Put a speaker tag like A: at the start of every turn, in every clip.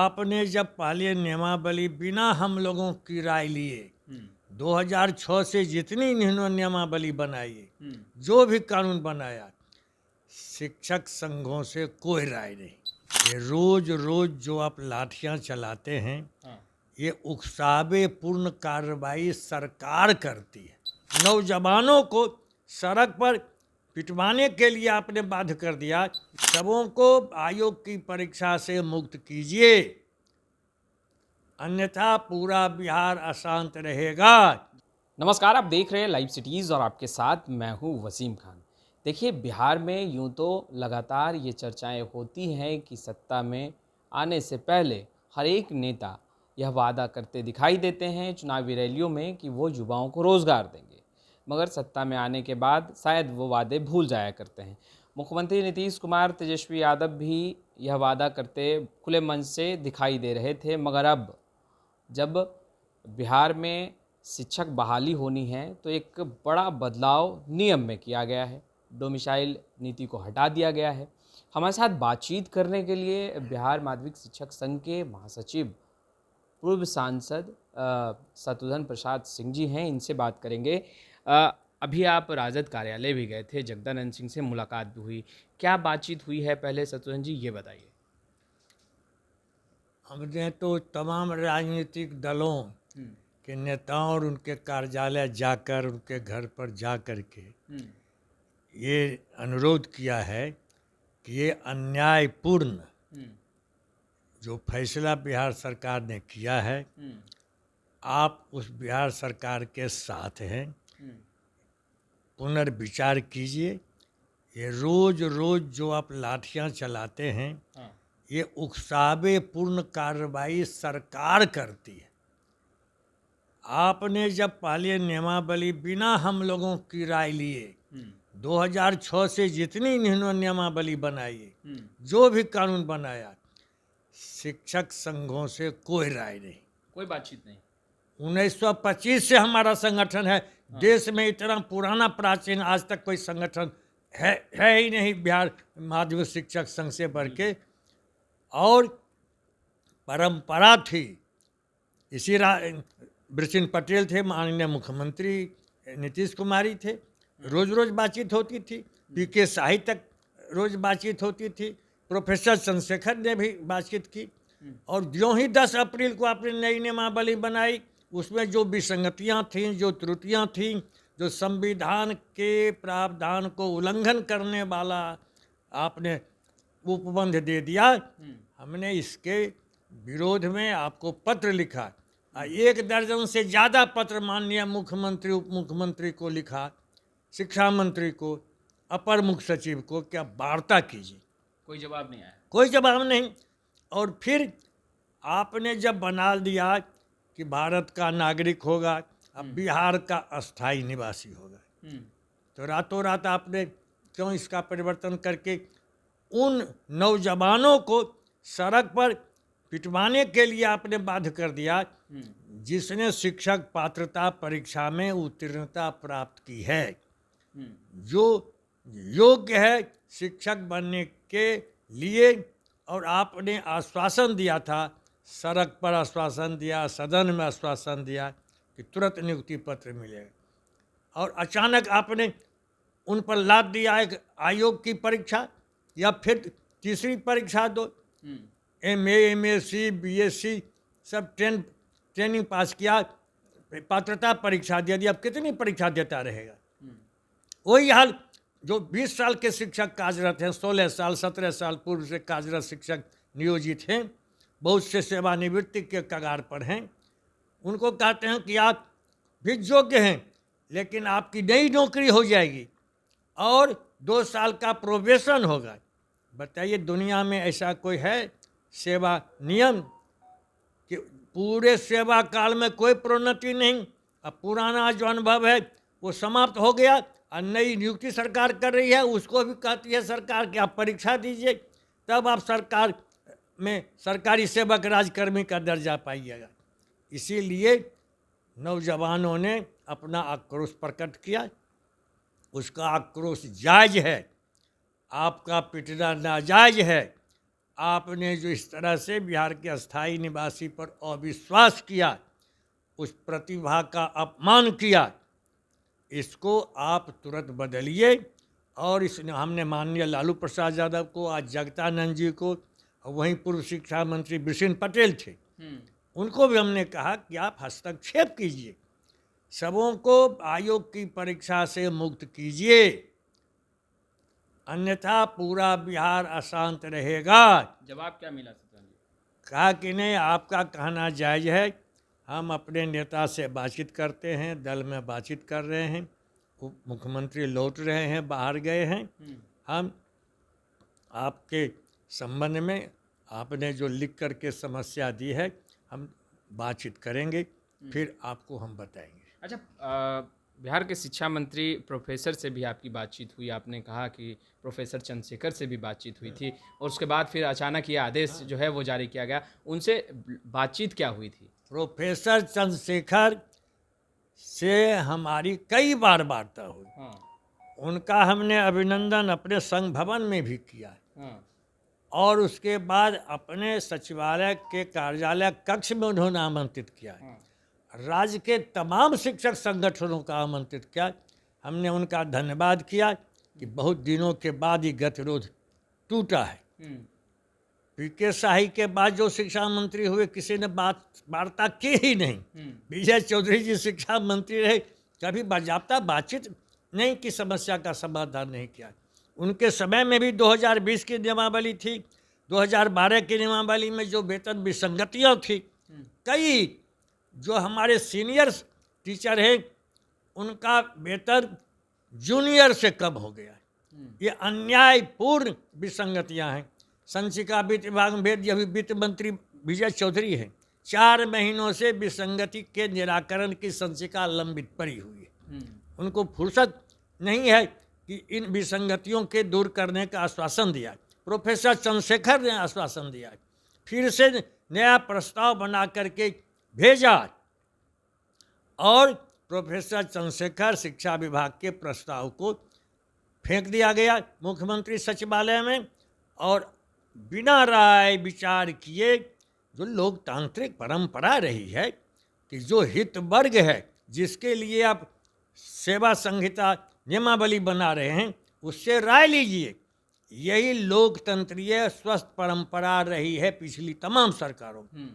A: आपने जब पहले नियमावली बिना हम लोगों की राय लिए 2006 से जितनी इन्होंने नियमावली बनाई है, जो भी कानून बनाया, शिक्षक संघों से कोई राय नहीं। ये रोज रोज जो आप लाठियां चलाते हैं, ये उकसावे पूर्ण कार्रवाई सरकार करती है। नौजवानों को सड़क पर पिटवाने के लिए आपने बाध्य कर दिया। सबों को आयोग की परीक्षा से मुक्त कीजिए, अन्यथा पूरा बिहार अशांत रहेगा।
B: नमस्कार, आप देख रहे हैं लाइव सिटीज़ और आपके साथ मैं हूं वसीम खान। देखिए, बिहार में यूं तो लगातार ये चर्चाएं होती हैं कि सत्ता में आने से पहले हर एक नेता यह वादा करते दिखाई देते हैं चुनावी रैलियों में कि वो युवाओं को रोज़गार देंगे, मगर सत्ता में आने के बाद शायद वो वादे भूल जाया करते हैं। मुख्यमंत्री नीतीश कुमार, तेजस्वी यादव भी यह वादा करते खुले मन से दिखाई दे रहे थे, मगर अब जब बिहार में शिक्षक बहाली होनी है तो एक बड़ा बदलाव नियम में किया गया है। डोमिसाइल नीति को हटा दिया गया है। हमारे साथ बातचीत करने के लिए बिहार माध्यमिक शिक्षक संघ के महासचिव, पूर्व सांसद शत्रुघ्न प्रसाद सिंह जी हैं। इनसे बात करेंगे। अभी आप राजद कार्यालय भी गए थे, जगदानंद सिंह से मुलाकात भी हुई, क्या बातचीत हुई है? पहले शत्रुघ्न जी ये बताइए।
A: हमने तो तमाम राजनीतिक दलों के नेताओं और उनके कार्यालय जाकर, उनके घर पर जा कर के ये अनुरोध किया है कि ये अन्यायपूर्ण जो फैसला बिहार सरकार ने किया है, आप उस बिहार सरकार के साथ हैं, पुनर्विचार कीजिए। ये रोज रोज जो आप लाठियां चलाते हैं, ये उकसावे पूर्ण कार्रवाई सरकार करती है। आपने जब पहले नियमावली बिना हम लोगों की राय लिए 2006 से जितनी इन्होंने नियमावली बनाई है, जो भी कानून बनाया, शिक्षक संघों से कोई राय नहीं,
B: कोई बातचीत नहीं।
A: 1925 से हमारा संगठन है। देश में इतना पुराना प्राचीन आज तक कोई संगठन है ही नहीं बिहार माध्यमिक शिक्षक संघ से बढ़ के। और परंपरा थी, इसी बृजेश पटेल थे, माननीय मुख्यमंत्री नीतीश कुमारी थे, रोज रोज बातचीत होती थी। पीके शाही तक रोज बातचीत होती थी। प्रोफेसर चंद्रशेखर ने भी बातचीत की। और जो ही 10 अप्रैल को आपने नई नियमावली बनाई, उसमें जो विसंगतियां थीं, जो त्रुटियां थीं, जो संविधान के प्रावधान को उल्लंघन करने वाला आपने उपबंध दे दिया, हमने इसके विरोध में आपको पत्र लिखा। 1 दर्जन से ज़्यादा पत्र माननीय मुख्यमंत्री, उप मुख्यमंत्री को लिखा, शिक्षा मंत्री को, अपर मुख्य सचिव को, क्या वार्ता कीजिए।
B: कोई जवाब नहीं आया।
A: कोई जवाब नहीं। और फिर आपने जब बना दिया कि भारत का नागरिक होगा, अब बिहार का अस्थाई निवासी होगा, तो रातों रात आपने क्यों इसका परिवर्तन करके उन नौजवानों को सड़क पर पिटवाने के लिए आपने बाध्य कर दिया, जिसने शिक्षक पात्रता परीक्षा में उत्तीर्णता प्राप्त की है, जो योग्य है शिक्षक बनने के लिए। और आपने आश्वासन दिया था, सड़क पर आश्वासन दिया, सदन में आश्वासन दिया कि तुरंत नियुक्ति पत्र मिलेगा। और अचानक आपने उन पर लाद दिया एक आयोग की परीक्षा, या फिर तीसरी परीक्षा दो। MA, MSc, BSc सब ट्रेनिंग पास किया, पात्रता परीक्षा दे दी। अब कितनी परीक्षा देता रहेगा? वही हाल जो 20 साल के शिक्षक कार्यरत हैं, 16 साल 17 साल पूर्व से कार्यरत शिक्षक नियोजित हैं, बहुत से सेवानिवृत्ति के कगार पर हैं, उनको कहते हैं कि आप भी योग्य हैं, लेकिन आपकी नई नौकरी हो जाएगी और 2 साल का प्रोबेशन होगा। बताइए, दुनिया में ऐसा कोई है सेवा नियम कि पूरे सेवा काल में कोई प्रोन्नति नहीं? अब पुराना जो अनुभव है वो समाप्त हो गया और नई नियुक्ति सरकार कर रही है, उसको भी कहती है सरकार कि आप परीक्षा दीजिए, तब आप सरकार में सरकारी सेवक राजकर्मी का दर्जा पाइएगा। इसीलिए नौजवानों ने अपना आक्रोश प्रकट किया। उसका आक्रोश जायज है, आपका पिटना नाजायज है। आपने जो इस तरह से बिहार के अस्थायी निवासी पर अविश्वास किया, उस प्रतिभा का अपमान किया, इसको आप तुरंत बदलिए। और इसने हमने माननीय लालू प्रसाद यादव को, आज जगदानंद जी को, और वहीं पूर्व शिक्षा मंत्री बिशन पटेल थे, उनको भी हमने कहा कि आप हस्तक्षेप कीजिए, सबों को आयोग की परीक्षा से मुक्त कीजिए, अन्यथा पूरा बिहार अशांत रहेगा।
B: जवाब क्या मिला सत्यानंद जी?
A: कहा कि नहीं, आपका कहना जायज़ है, हम अपने नेता से बातचीत करते हैं, दल में बातचीत कर रहे हैं, उप मुख्यमंत्री लौट रहे हैं, बाहर गए हैं, हम आपके संबंध में आपने जो लिख करके समस्या दी है, हम बातचीत करेंगे, फिर आपको हम बताएंगे।
B: अच्छा, बिहार के शिक्षा मंत्री प्रोफेसर से भी आपकी बातचीत हुई, आपने कहा कि प्रोफेसर चंद्रशेखर से भी बातचीत हुई थी, और उसके बाद फिर अचानक ये आदेश जो है वो जारी किया गया, उनसे बातचीत क्या हुई थी?
A: प्रोफेसर चंद्रशेखर से हमारी कई बार वार्ता हुई। उनका हमने अभिनंदन अपने संघ भवन में भी किया है, और उसके बाद अपने सचिवालय के कार्यालय कक्ष में उन्होंने आमंत्रित किया है। राज्य के तमाम शिक्षक संगठनों का आमंत्रित किया। हमने उनका धन्यवाद किया कि बहुत दिनों के बाद ही गतिरोध टूटा है। पीके शाही के बाद जो शिक्षा मंत्री हुए, किसी ने वार्ता की ही नहीं। विजय चौधरी जी शिक्षा मंत्री रहे, कभी बाजाबता बातचीत नहीं की, समस्या का समाधान नहीं किया। उनके समय में भी 2020 की नियमावली थी, 2012 की नियमावली में जो वेतन विसंगतियाँ थी, कई जो हमारे सीनियर टीचर हैं उनका वेतन जूनियर से कम हो गया है। ये अन्यायपूर्ण विसंगतियाँ हैं। संचिका वित्त विभाग में भेद, अभी वित्त मंत्री विजय चौधरी हैं, 4 महीनों से विसंगति के निराकरण की संचिका लंबित पड़ी हुई है। उनको फुर्सत नहीं है कि इन विसंगतियों के दूर करने का आश्वासन दिया। प्रोफेसर चंद्रशेखर ने आश्वासन दिया, फिर से नया प्रस्ताव बना करके भेजा, और प्रोफेसर चंद्रशेखर शिक्षा विभाग के प्रस्ताव को फेंक दिया गया मुख्यमंत्री सचिवालय में, और बिना राय विचार किए, जो लोकतांत्रिक परंपरा रही है कि जो हित वर्ग है जिसके लिए आप सेवा संहिता नियमावली बना रहे हैं, उससे राय लीजिए। यही लोकतंत्रीय स्वस्थ परंपरा रही है पिछली तमाम सरकारों में।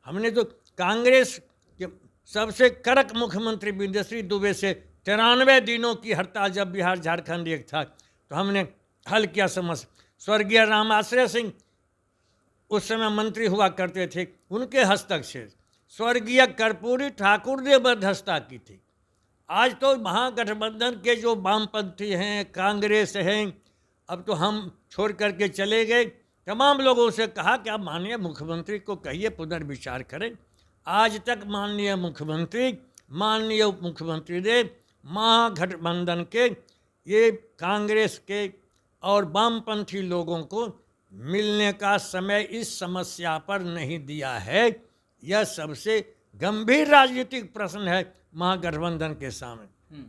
A: हमने तो कांग्रेस के सबसे कड़क मुख्यमंत्री विंध्यश्री दुबे से 93 दिनों की हड़ताल, जब बिहार झारखंड एक था, तो हमने हल किया समस्या। स्वर्गीय रामाश्रय सिंह उस समय मंत्री हुआ करते थे, उनके हस्तक्षेप, स्वर्गीय कर्पूरी ठाकुर ने मध्यस्थता की थी। आज तो महागठबंधन के जो वामपंथी हैं, कांग्रेस हैं, अब तो हम छोड़ करके चले गए, तमाम लोगों से कहा कि आप माननीय मुख्यमंत्री को कहिए पुनर्विचार करें। आज तक माननीय मुख्यमंत्री, माननीय उप मुख्यमंत्री ने महागठबंधन के, ये कांग्रेस के और वामपंथी लोगों को मिलने का समय इस समस्या पर नहीं दिया है। यह सबसे गंभीर राजनीतिक प्रश्न है महागठबंधन के सामने।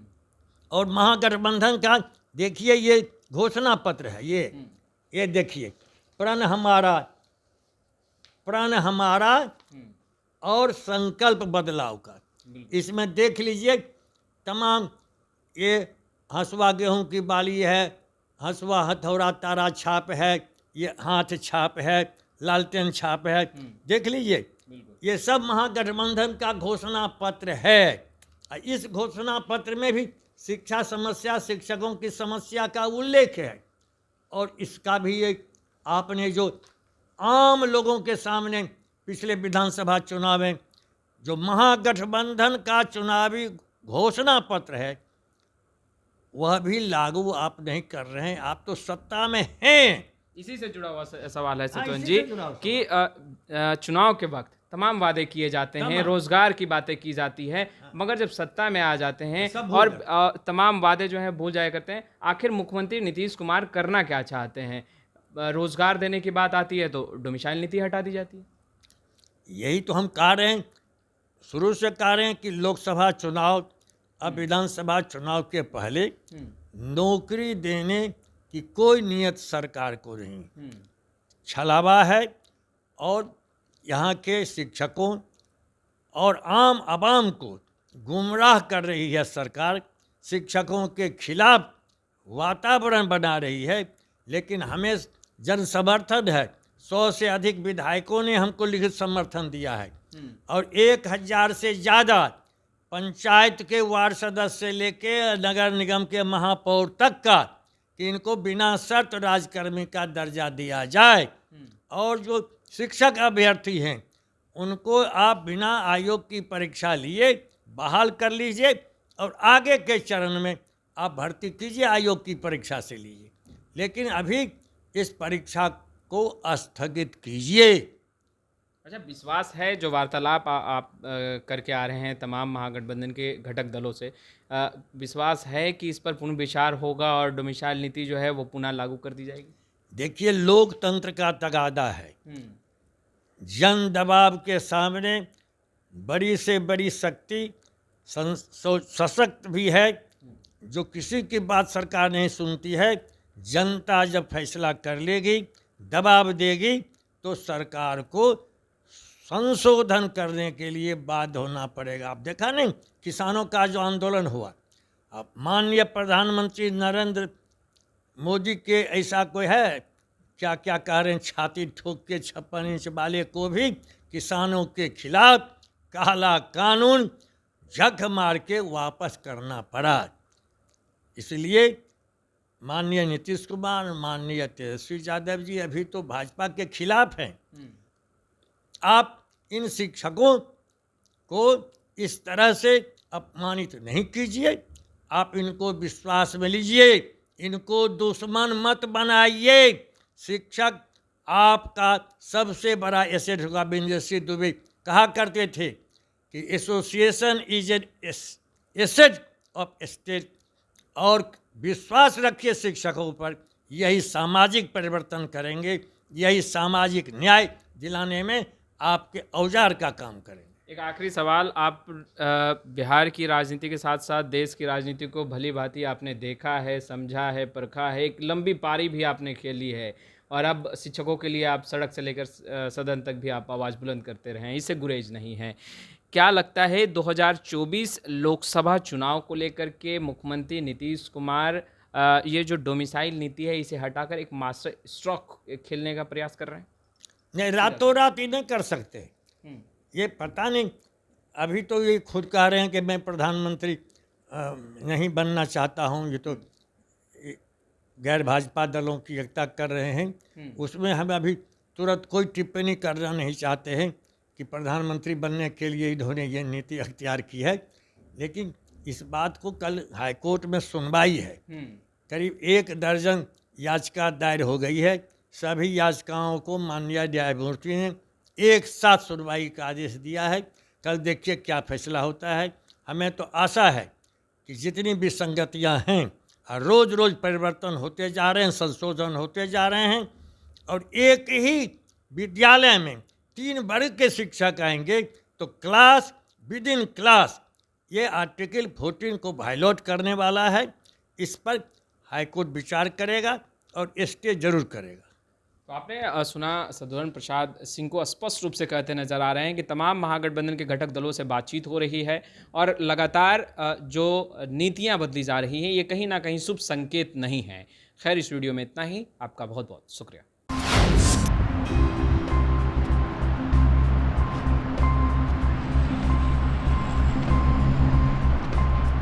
A: और महागठबंधन का देखिए, ये घोषणा पत्र है, ये देखिए, प्रण हमारा और संकल्प बदलाव का। इसमें देख लीजिए तमाम, ये हंसुआ गेहूं की बाली है, हंसुआ हथौड़ा तारा छाप है, ये हाथ छाप है, लालटेन छाप है, देख लीजिए, ये सब महागठबंधन का घोषणा पत्र है। इस घोषणा पत्र में भी शिक्षा समस्या, शिक्षकों की समस्या का उल्लेख है, और इसका भी एक आपने जो आम लोगों के सामने पिछले विधानसभा चुनाव में जो महागठबंधन का चुनावी घोषणा पत्र है, वह भी लागू आप नहीं कर रहे हैं। आप तो सत्ता में हैं।
B: इसी से जुड़ा हुआ सवाल है सत्यानंद जी कि चुनाव के वक्त तमाम वादे किए जाते हैं, रोजगार की बातें की जाती है, मगर जब सत्ता में आ जाते हैं और तमाम वादे जो हैं भूल जाया करते हैं। आखिर मुख्यमंत्री नीतीश कुमार करना क्या चाहते हैं? रोजगार देने की बात आती है तो डोमिसाइल नीति हटा दी जाती है।
A: यही तो हम कह रहे हैं, शुरू से कह रहे हैं कि लोकसभा चुनाव, अब विधानसभा चुनाव के पहले नौकरी देने की कोई नियत सरकार को नहीं। छलावा है और यहाँ के शिक्षकों और आम आवाम को गुमराह कर रही है सरकार, शिक्षकों के खिलाफ वातावरण बना रही है। लेकिन हमें जन समर्थन है, 100 से अधिक विधायकों ने हमको लिखित समर्थन दिया है और 1000 से ज़्यादा पंचायत के वार्ड सदस्य से लेके नगर निगम के महापौर तक का कि इनको बिना शर्त राजकर्मी का दर्जा दिया जाए। और जो शिक्षक अभ्यर्थी हैं उनको आप बिना आयोग की परीक्षा लिए बहाल कर लीजिए और आगे के चरण में आप भर्ती कीजिए, आयोग की परीक्षा से लीजिए, लेकिन अभी इस परीक्षा को स्थगित कीजिए।
B: अच्छा, विश्वास है जो वार्तालाप आप करके आ रहे हैं तमाम महागठबंधन के घटक दलों से, विश्वास है कि इस पर पुनः विचार होगा और डोमिसाइल नीति जो है वो पुनः लागू कर दी जाएगी? देखिए,
A: लोकतंत्र का तगादा है, जन दबाव के सामने बड़ी से बड़ी शक्ति सशक्त भी है, जो किसी की बात सरकार नहीं सुनती है। जनता जब फैसला कर लेगी, दबाव देगी, तो सरकार को संशोधन करने के लिए बाध्य होना पड़ेगा। आप देखा नहीं, किसानों का जो आंदोलन हुआ, अब माननीय प्रधानमंत्री नरेंद्र मोदी के ऐसा कोई है क्या क्या कह रहे हैं, छाती ठोक के 56 इंच वाले को भी किसानों के खिलाफ काला कानून झक मार के वापस करना पड़ा। इसलिए माननीय नीतीश कुमार, माननीय तेजस्वी यादव जी अभी तो भाजपा के खिलाफ हैं। आप इन शिक्षकों को इस तरह से अपमानित नहीं कीजिए, आप इनको विश्वास में लीजिए, इनको दुश्मन मत बनाइए। शिक्षक आपका सबसे बड़ा एसेट होगा। बिंदु दुबे कहा करते थे कि association is an asset of state, और विश्वास रखिए शिक्षकों पर, यही सामाजिक परिवर्तन करेंगे, यही सामाजिक न्याय दिलाने में आपके औजार का काम करेंगे।
B: एक आखिरी सवाल, आप बिहार की राजनीति के साथ साथ देश की राजनीति को भली भांति आपने देखा है, समझा है, परखा है, एक लंबी पारी भी आपने खेली है और अब शिक्षकों के लिए आप सड़क से लेकर सदन तक भी आप आवाज़ बुलंद करते रहे हैं, इससे गुरेज नहीं है। क्या लगता है 2024 लोकसभा चुनाव को लेकर के मुख्यमंत्री नीतीश कुमार ये जो डोमिसाइल नीति है इसे हटाकर एक मास्टर स्ट्रोक खेलने का प्रयास कर रहे हैं?
A: नहीं, रातों रात ही नहीं कर सकते। ये पता नहीं, अभी तो ये खुद कह रहे हैं कि मैं प्रधानमंत्री नहीं बनना चाहता हूँ। ये तो गैर भाजपा दलों की एकता कर रहे हैं, उसमें हम अभी तुरंत कोई टिप्पणी करना नहीं चाहते हैं कि प्रधानमंत्री बनने के लिए इन्होंने ये नीति अख्तियार की है। लेकिन इस बात को कल हाईकोर्ट में सुनवाई है, करीब 1 दर्जन याचिका दायर हो गई है। सभी याचिकाओं को माननीय न्यायमूर्ति ने एक साथ सुनवाई का आदेश दिया है। कल देखिए क्या फैसला होता है। हमें तो आशा है कि जितनी विसंगतियां हैं, रोज़ रोज़ परिवर्तन होते जा रहे हैं, संशोधन होते जा रहे हैं, और एक ही विद्यालय में 3 वर्ग के शिक्षक आएंगे तो क्लास विद इन क्लास, ये आर्टिकल 14 को वायलेट करने वाला है। इस पर हाईकोर्ट विचार करेगा और स्टे जरूर करेगा।
B: तो आपने सुना सदोरण प्रसाद सिंह को स्पष्ट रूप से कहते नजर आ रहे हैं कि तमाम महागठबंधन के घटक दलों से बातचीत हो रही है और लगातार जो नीतियां बदली जा रही हैं ये कहीं ना कहीं शुभ संकेत नहीं है। खैर, इस वीडियो में इतना ही। आपका बहुत बहुत शुक्रिया।